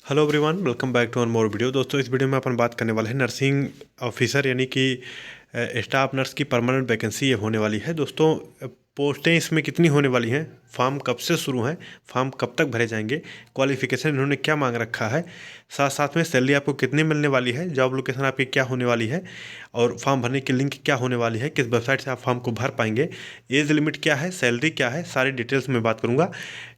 Hello everyone, welcome back to one more video. दोस्तों, इस video में अपन बात करने वाले हैं नर्सिंग ऑफिसर यानी कि स्टाफ नर्स की परमानेंट वैकेंसी ये होने वाली है। दोस्तों, पोस्टें इसमें कितनी होने वाली हैं, फॉर्म कब से शुरू हैं, फॉर्म कब तक भरे जाएंगे, क्वालिफिकेशन इन्होंने क्या मांग रखा है, साथ साथ में सैलरी आपको कितनी मिलने वाली है, जॉब लोकेशन आपकी क्या होने वाली है और फॉर्म भरने की लिंक क्या होने वाली है, किस वेबसाइट से आप फॉर्म को भर पाएंगे, एज लिमिट क्या है, सैलरी क्या है, सारी डिटेल्स में बात करूँगा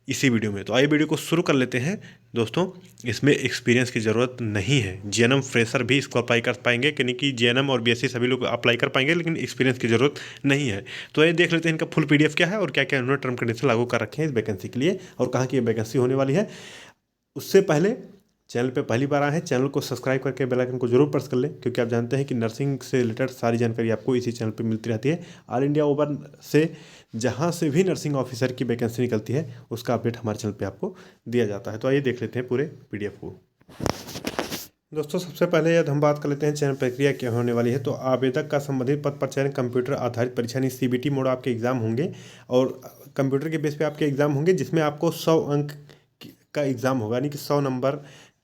इसी वीडियो में। तो आइए वीडियो को शुरू कर लेते हैं। दोस्तों, इसमें एक्सपीरियंस की ज़रूरत नहीं है। जीएनएम फ्रेशर भी इसको अप्लाई कर पाएंगे, यानी कि जीएनएम और बीएससी सभी लोग अप्लाई कर पाएंगे, लेकिन एक्सपीरियंस की ज़रूरत नहीं है। तो ये देख लेते हैं इनका फुल पीडीएफ क्या है और क्या क्या उन्होंने टर्म कंडीशन लागू कर रखे हैं इस वैकेंसी के लिए और कहाँ की ये वैकेंसी होने वाली है। उससे पहले चैनल पे पहली बार आए हैं, चैनल को सब्सक्राइब करके बेल आइकन को जरूर प्रेस कर लें, क्योंकि आप जानते हैं कि नर्सिंग से रिलेटेड सारी जानकारी आपको इसी चैनल पे मिलती रहती है। ऑल इंडिया ओवर से जहां से भी नर्सिंग ऑफिसर की वैकेंसी निकलती है उसका अपडेट हमारे चैनल पे आपको दिया जाता है। तो आइए देख लेते हैं पूरे पीडीएफ को। दोस्तों, सबसे पहले यदि हम बात कर लेते हैं चयन प्रक्रिया क्या होने वाली है, तो आवेदक का संबंधित पद पर चयन कंप्यूटर आधारित परीक्षा यानी सीबीटी मोड आपके एग्जाम होंगे और कंप्यूटर के बेस पे आपके एग्जाम होंगे, जिसमें आपको 100 अंक का एग्ज़ाम होगा, यानी कि 100 नंबर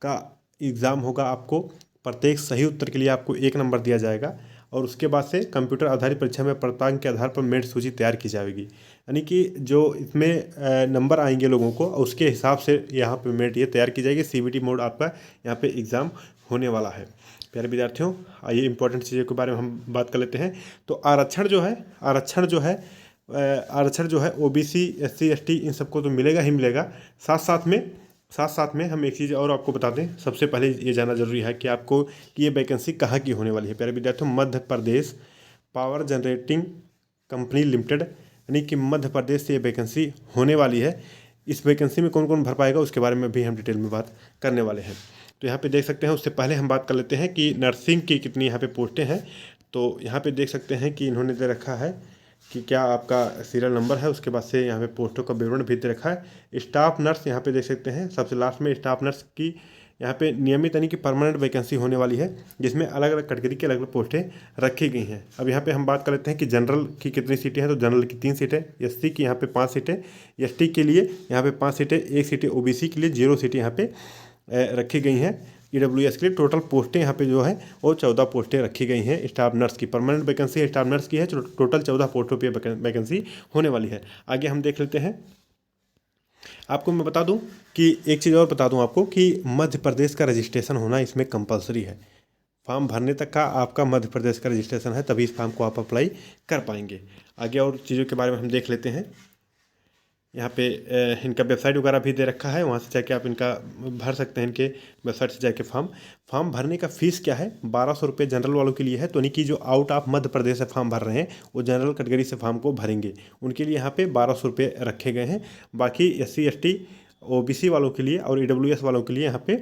का एग्ज़ाम होगा। आपको प्रत्येक सही उत्तर के लिए आपको 1 नंबर दिया जाएगा और उसके बाद से कंप्यूटर आधारित परीक्षा में प्राप्तांक के आधार पर मेरिट सूची तैयार की जाएगी, यानी कि जो इसमें नंबर आएंगे लोगों को उसके हिसाब से यहाँ पे मेरिट ये तैयार की जाएगी। सीबीटी मोड आपका यहाँ पे एग्ज़ाम होने वाला है। प्यारे विद्यार्थियों, आइए इंपॉर्टेंट चीज़ों के बारे में हम बात कर लेते हैं। तो आरक्षण जो है ओबीसी एससी एसटी इन सबको तो मिलेगा ही मिलेगा। साथ साथ में हम एक चीज़ और आपको बता दें। सबसे पहले ये जानना जरूरी है कि आपको कि ये वैकेंसी कहाँ की होने वाली है। प्यारे विद्यार्थियों, Madhya Pradesh power generating company limited, यानी कि मध्य प्रदेश से ये वैकेंसी होने वाली है। इस वैकेंसी में कौन कौन भर पाएगा उसके बारे में भी हम डिटेल में बात करने वाले हैं। तो यहाँ पे देख सकते हैं, उससे पहले हम बात कर लेते हैं कि नर्सिंग की कितनी यहाँ पे पोस्टें हैं। तो यहाँ पे देख सकते हैं कि इन्होंने दे रखा है कि क्या आपका सीरियल नंबर है, उसके बाद से यहाँ पे पोस्टों का विवरण भी दे रखा है। स्टाफ नर्स यहाँ पे देख सकते हैं, सबसे लास्ट में स्टाफ नर्स की यहाँ पे नियमित यानी कि परमानेंट वैकेंसी होने वाली है, जिसमें अलग अलग कैटेगरी की अलग अलग पोस्टें रखी गई हैं। अब यहाँ पे हम बात कर लेते हैं कि जनरल की कितनी सीटें हैं। तो जनरल की 3 सीटें, एससी की यहाँ पे 5 सीटें, एसटी के लिए यहाँ पे 5 सीटें, 1 सीटें ओबीसी के लिए, 0 सीटें यहाँ पे रखी गई हैं। ईडब्ल्यूएस के लिए टोटल पोस्टें यहाँ पे जो है वो 14 पोस्टें रखी गई हैं। स्टाफ नर्स की परमानेंट वैकेंसी स्टाफ नर्स की है, टोटल 14 पोस्टों पे वैकेंसी होने वाली है। आगे हम देख लेते हैं। आपको मैं बता दूं कि एक चीज़ और बता दूं आपको कि मध्य प्रदेश का रजिस्ट्रेशन होना इसमें कंपलसरी है। फॉर्म भरने तक का आपका मध्य प्रदेश का रजिस्ट्रेशन है, तभी इस फॉर्म को आप अप्लाई कर पाएंगे। आगे और चीज़ों के बारे में हम देख लेते हैं। यहाँ पे इनका वेबसाइट वगैरह भी दे रखा है, वहाँ से जाके आप इनका भर सकते हैं। इनके वेबसाइट से जाके फॉर्म भरने का फ़ीस क्या है, 1200 रुपये जनरल वालों के लिए है। तो यानी कि जो आउट ऑफ मध्य प्रदेश से फॉर्म भर रहे हैं वो जनरल कैटेगरी से फॉर्म को भरेंगे, उनके लिए यहाँ पे 1200 रुपये रखे गए हैं। बाकी SC ST OBC वालों के लिए और EWS वालों के लिए यहाँ पे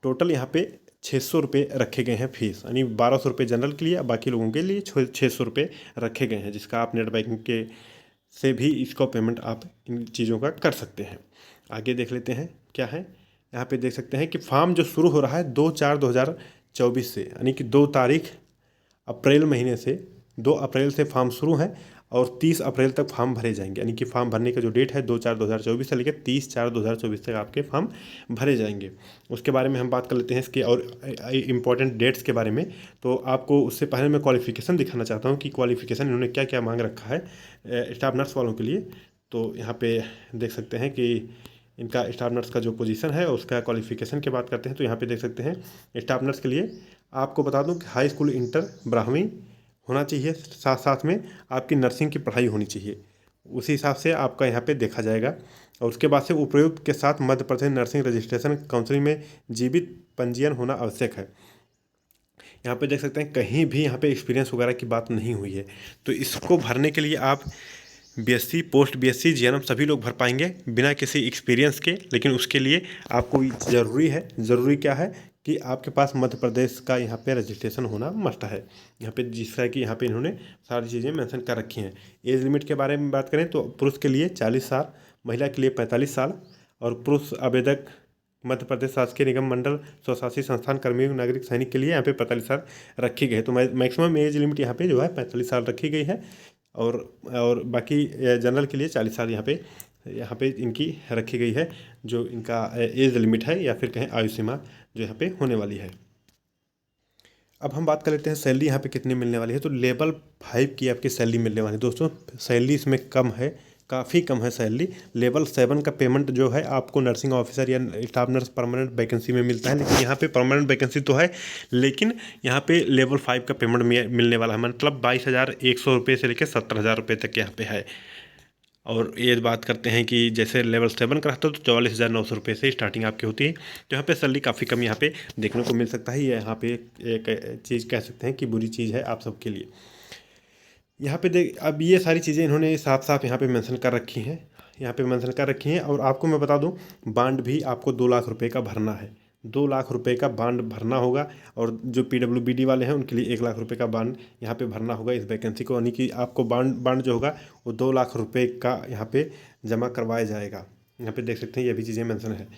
टोटल यहाँ पे 600 रुपये रखे गए हैं फीस, यानी 1200 रुपये जनरल के लिए, बाकी लोगों के लिए 600 रुपये रखे गए हैं, जिसका आप नेट बैंकिंग के से भी इसको पेमेंट आप इन चीज़ों का कर सकते हैं। आगे देख लेते हैं क्या है। यहाँ पे देख सकते हैं कि फॉर्म जो शुरू हो रहा है 2/4/2024 से, यानी कि 2 तारीख अप्रैल महीने से 2 अप्रैल से फॉर्म शुरू है और 30 अप्रैल तक फॉर्म भरे जाएंगे। यानी कि फॉर्म भरने का जो डेट है 2/4/2024 से लेकर 30/4/2024 तक आपके फॉर्म भरे जाएंगे। उसके बारे में हम बात कर लेते हैं इसके और इम्पॉर्टेंट डेट्स के बारे में। तो आपको उससे पहले मैं क्वालिफिकेशन दिखाना चाहता हूँ कि क्वालिफिकेशन इन्होंने क्या क्या मांग रखा है स्टाफ नर्स वालों के लिए। तो यहाँ पे देख सकते हैं कि इनका स्टाफ नर्स का जो पोजीशन है उसका क्वालिफिकेशन की बात करते हैं। तो यहाँ पे देख सकते हैं स्टाफ नर्स के लिए आपको बता दूं कि हाई स्कूल इंटर ब्राह्मणी होना चाहिए, साथ साथ में आपकी नर्सिंग की पढ़ाई होनी चाहिए, उसी हिसाब से आपका यहाँ पे देखा जाएगा। और उसके बाद से उपयुक्त के साथ Madhya Pradesh nursing registration council में जीवित पंजीयन होना आवश्यक है। यहाँ पे देख सकते हैं कहीं भी यहाँ पे एक्सपीरियंस वगैरह की बात नहीं हुई है। तो इसको भरने के लिए आप बीएससी पोस्ट बीएससी जीएनएम सभी लोग भर पाएंगे बिना किसी एक्सपीरियंस के, लेकिन उसके लिए आपको ज़रूरी क्या है कि आपके पास मध्य प्रदेश का यहाँ पे रजिस्ट्रेशन होना मस्ट है। यहाँ पे जिसका कि यहाँ पे इन्होंने सारी चीज़ें मेंशन कर रखी हैं। एज लिमिट के बारे में बात करें तो पुरुष के लिए 40 साल, महिला के लिए 45 साल और पुरुष आवेदक मध्य प्रदेश शासकीय निगम मंडल स्वशासी संस्थान कर्मियों नागरिक सैनिक के लिए यहाँ पे 45 साल रखी गई है। तो मैक्सिमम एज लिमिट यहाँ पे जो है 45 साल रखी गई है और बाकी जनरल के लिए 40 साल यहाँ पे यहाँ पे इनकी रखी गई है, जो इनका एज लिमिट है या फिर कहें आयु सीमा जो यहाँ पे होने वाली है। अब हम बात कर लेते हैं सैलरी यहाँ पे कितनी मिलने वाली है। तो लेवल 5 की आपकी सैलरी मिलने वाली है दोस्तों। सैलरी इसमें कम है, काफ़ी कम है सैलरी। लेवल 7 का पेमेंट जो है आपको नर्सिंग ऑफिसर या स्टाफ नर्स परमानेंट वैकेंसी में मिलता है, लेकिन यहाँ पे परमानेंट वैकेंसी तो है, लेकिन यहाँ पे लेवल 5 का पेमेंट मिलने वाला है, मतलब 22,100 रुपये से लेकर 70,000 रुपये तक यहाँ पे है। और ये बात करते हैं कि जैसे लेवल 7 का रहता है तो 44,900 रुपये से स्टार्टिंग आपकी होती है। तो यहाँ पे सैलरी काफ़ी कम यहाँ पे देखने को मिल सकता है। ये यहाँ पे एक चीज़ कह सकते हैं कि बुरी चीज़ है आप सबके लिए। यहाँ पे अब ये सारी चीज़ें इन्होंने साफ साफ यहाँ पे मेंशन कर रखी हैं, यहाँ पे मेंशन कर रखी हैं। और आपको मैं बता दूँ, बांड भी आपको 2 लाख रुपये का भरना है, 2 लाख रुपये का बांड भरना होगा। और जो PWBD वाले हैं उनके लिए 1 लाख रुपये का बांड यहाँ पे भरना होगा इस वैकेंसी को, यानी कि आपको बांड जो होगा वो 2 लाख रुपये का यहाँ पे जमा करवाया जाएगा। यहाँ पे देख सकते हैं ये भी चीज़ें मेंशन है।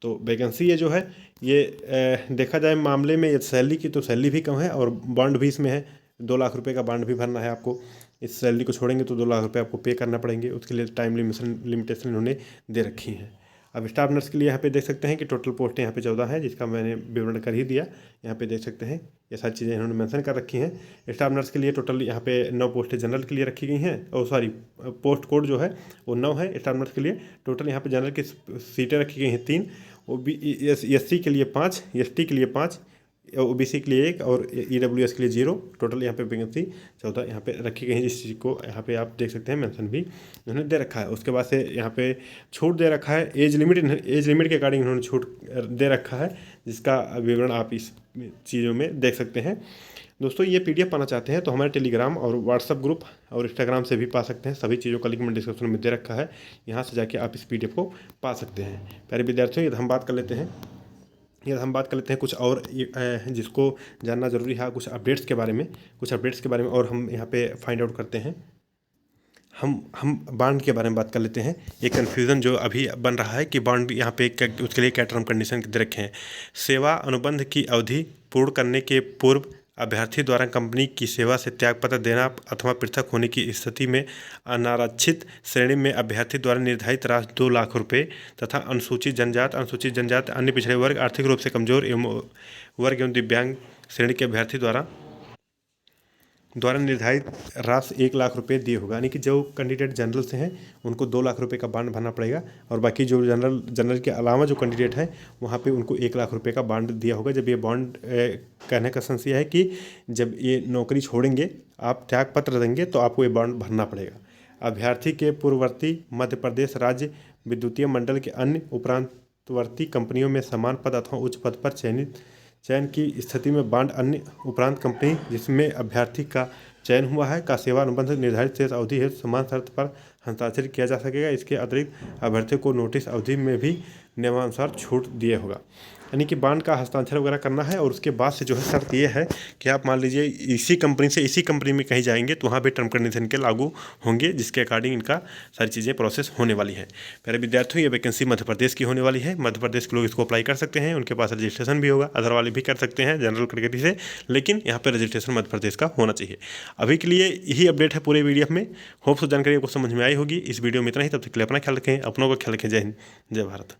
तो वैकेंसी ये जो है ये देखा जाए मामले में ये सैलरी की, तो सैलरी भी कम है और बॉन्ड भी इसमें है। 2 लाख रुपये का बांड भी भरना है आपको। इस सैलरी को छोड़ेंगे तो 2 लाख रुपये आपको पे करना पड़ेंगे, उसके लिए टाइम लिमिटेशन इन्होंने दे रखी है। अब स्टाफ नर्स के लिए यहाँ पे देख सकते हैं कि टोटल पोस्ट यहाँ पे 14 है, जिसका मैंने विवरण कर ही दिया। यहाँ पे देख सकते हैं ये सारी चीज़ें इन्होंने मेंशन कर रखी हैं। स्टाफ नर्स के लिए टोटल यहाँ पे 9 पोस्टें जनरल के लिए रखी गई हैं, और सॉरी पोस्ट कोड जो है वो 9 है स्टाफ नर्स के लिए। टोटल यहाँ पे जनरल की सीटें रखी गई हैं 3, SC के लिए 5, ST के लिए 5, OBC के लिए 1 और EWS के लिए 0। टोटल यहाँ पे वैकेंसी 14 यहाँ पे रखी गई है, जिस चीज़ को यहाँ पे आप देख सकते हैं मेंशन भी उन्होंने दे रखा है। उसके बाद से यहाँ पे छूट दे रखा है, एज लिमिट के अकॉर्डिंग इन्होंने छूट दे रखा है, जिसका विवरण आप इस चीज़ों में देख सकते हैं। दोस्तों ये PDF पाना चाहते हैं तो हमारे टेलीग्राम और व्हाट्सअप ग्रुप और इंस्टाग्राम से भी पा सकते हैं। सभी चीज़ों का लिंक मैंने डिस्क्रिप्शन में दे रखा है, यहाँ से जाके आप इस PDF को पा सकते हैं। प्यारे विद्यार्थियों, ये हम बात कर लेते हैं कुछ और जिसको जानना ज़रूरी है, कुछ अपडेट्स के बारे में, और हम यहाँ पे फाइंड आउट करते हैं। हम बॉन्ड के बारे में बात कर लेते हैं। ये कन्फ्यूज़न जो अभी बन रहा है कि बॉन्ड यहाँ पे उसके लिए क्या टर्म कंडीशन दे रखे हैं। सेवा अनुबंध की अवधि पूर्ण करने के पूर्व अभ्यर्थी द्वारा कंपनी की सेवा से त्यागपत्र देना अथवा पृथक होने की स्थिति में अनारक्षित श्रेणी में अभ्यर्थी द्वारा निर्धारित राशि 2 लाख रुपये तथा अनुसूचित जनजाति, अन्य पिछड़े वर्ग, आर्थिक रूप से कमजोर वर्ग एवं दिव्यांग श्रेणी के अभ्यर्थी द्वारा निर्धारित राशि 1 लाख रुपये दिए होगा। यानी कि जो कैंडिडेट जनरल से हैं उनको 2 लाख रुपये का बांड भरना पड़ेगा, और बाकी जो जनरल के अलावा जो कैंडिडेट हैं वहाँ पे उनको 1 लाख रुपये का बांड दिया होगा। जब ये बॉन्ड कहने का सेंस ये है कि जब ये नौकरी छोड़ेंगे, आप त्यागपत्र देंगे, तो आपको ये बॉन्ड भरना पड़ेगा। अभ्यर्थी के पूर्ववर्ती मध्य प्रदेश राज्य विद्युतीय मंडल के अन्य उपरांतवर्ती कंपनियों में समान पद अथवा उच्च पद पर चयन की स्थिति में बांड अन्य उपरांत कंपनी जिसमें अभ्यर्थी का चयन हुआ है का सेवा अनुबंध निर्धारित शेष अवधि है समान शर्त पर हस्ताक्षर किया जा सकेगा। इसके अतिरिक्त अभ्यर्थी को नोटिस अवधि में भी नियमानुसार छूट दिए होगा। यानी कि बांड का हस्ताक्षर वगैरह करना है, और उसके बाद से जो है शर्त ये है कि आप मान लीजिए इसी कंपनी में कहीं जाएंगे तो वहाँ पे टर्म कंडीशन के लागू होंगे, जिसके अकॉर्डिंग इनका सारी चीज़ें प्रोसेस होने वाली है। प्यारे विद्यार्थियों, ये वैकेंसी मध्य प्रदेश की होने वाली है। मध्य प्रदेश के लोग इसको अप्लाई कर सकते हैं, उनके पास रजिस्ट्रेशन भी होगा। अदर वाले भी कर सकते हैं जनरल कैटेगरी से, लेकिन यहाँ पर रजिस्ट्रेशन मध्य प्रदेश का होना चाहिए। अभी के लिए यही अपडेट है पूरे वीडियो में। होप सो जानकारी आपको समझ में आई होगी। इस वीडियो में इतना ही। तब तक के लिए अपना ख्याल रखें, अपनों का ख्याल रखें। जय हिंद, जय भारत।